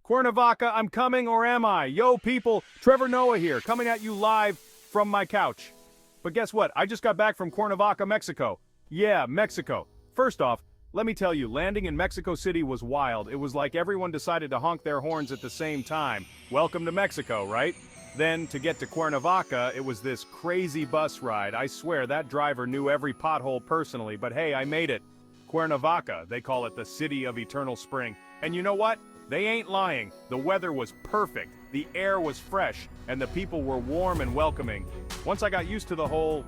Cuernavaca, I'm coming, or am I? Yo, people, Trevor Noah here, coming at you live from my couch. But guess what? I just got back from Cuernavaca, Mexico. Yeah, Mexico. First off, let me tell you, landing in Mexico City was wild. It was like everyone decided to honk their horns at the same time. Welcome to Mexico, right? Then, to get to Cuernavaca, it was this crazy bus ride. I swear, that driver knew every pothole personally, but hey, I made it. Cuernavaca, they call it the city of eternal spring. And you know what? They ain't lying. The weather was perfect, the air was fresh, and the people were warm and welcoming. Once I got used to the whole,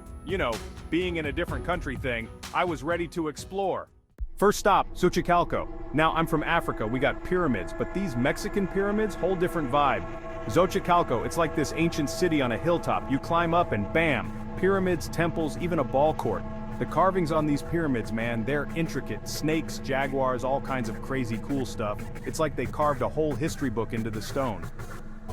being in a different country thing, I was ready to explore. First stop, Xochicalco. Now, I'm from Africa, we got pyramids, but these Mexican pyramids, whole different vibe. Xochicalco, it's like this ancient city on a hilltop. You climb up and bam, pyramids, temples, even a ball court. The carvings on these pyramids, man, they're intricate. Snakes, jaguars, all kinds of crazy cool stuff. It's like they carved a whole history book into the stone.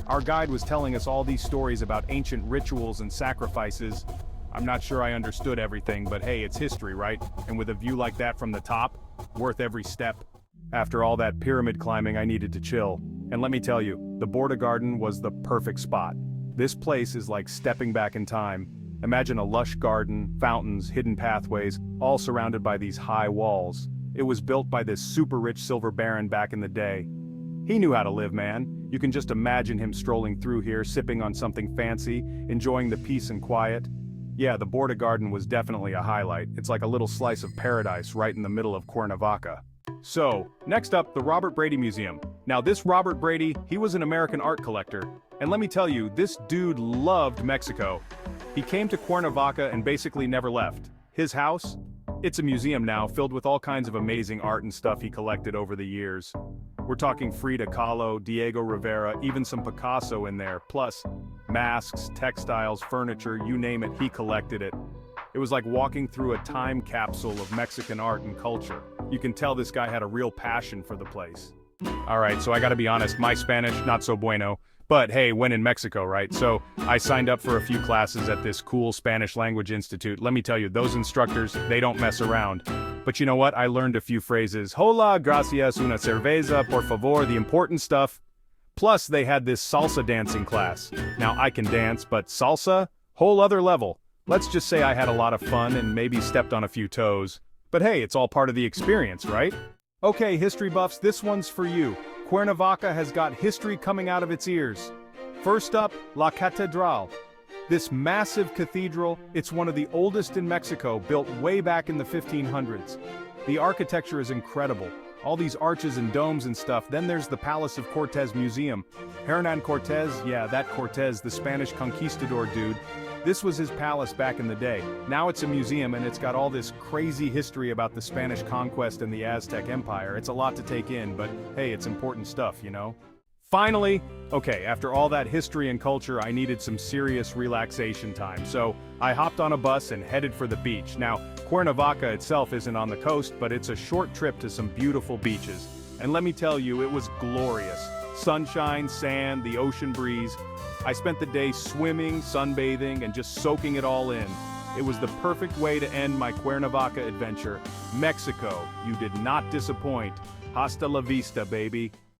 Our guide was telling us all these stories about ancient rituals and sacrifices. I'm not sure I understood everything, but hey, it's history, right? And with a view like that from the top, worth every step. After all that pyramid climbing, I needed to chill. And let me tell you, the Borda Garden was the perfect spot. This place is like stepping back in time. Imagine a lush garden, fountains, hidden pathways, all surrounded by these high walls. It was built by this super rich silver baron back in the day. He knew how to live, man. You can just imagine him strolling through here, sipping on something fancy, enjoying the peace and quiet. Yeah, the Borda Garden was definitely a highlight. It's like a little slice of paradise right in the middle of Cuernavaca. So, next up, the Robert Brady Museum. Now this Robert Brady, he was an American art collector. And let me tell you, this dude loved Mexico. He came to Cuernavaca and basically never left. His house? It's a museum now, filled with all kinds of amazing art and stuff he collected over the years. We're talking Frida Kahlo, Diego Rivera, even some Picasso in there, plus masks, textiles, furniture, you name it, he collected it. It was like walking through a time capsule of Mexican art and culture. You can tell this guy had a real passion for the place. Alright, so I gotta be honest, my Spanish, not so bueno. But hey, when in Mexico, right? So I signed up for a few classes at this cool Spanish language institute. Let me tell you, those instructors, they don't mess around. But you know what? I learned a few phrases. Hola, gracias, una cerveza, por favor, the important stuff. Plus, they had this salsa dancing class. Now, I can dance, but salsa? Whole other level. Let's just say I had a lot of fun and maybe stepped on a few toes. But hey, it's all part of the experience, right? Okay, history buffs, this one's for you. Cuernavaca has got history coming out of its ears. First up, La Catedral. This massive cathedral, it's one of the oldest in Mexico, built way back in the 1500s. The architecture is incredible. All these arches and domes and stuff. Then there's the Palace of Cortés Museum. Hernan Cortés, yeah, that Cortés, the Spanish conquistador dude. This was his palace back in the day. Now it's a museum and it's got all this crazy history about the Spanish conquest and the Aztec Empire. It's a lot to take in, but hey, it's important stuff, you know? Finally, okay, after all that history and culture, I needed some serious relaxation time. So I hopped on a bus and headed for the beach. Now, Cuernavaca itself isn't on the coast, but it's a short trip to some beautiful beaches. And let me tell you, it was glorious. Sunshine, sand, the ocean breeze. I spent the day swimming, sunbathing, and just soaking it all in. It was the perfect way to end my Cuernavaca adventure. Mexico, you did not disappoint. Hasta la vista, baby.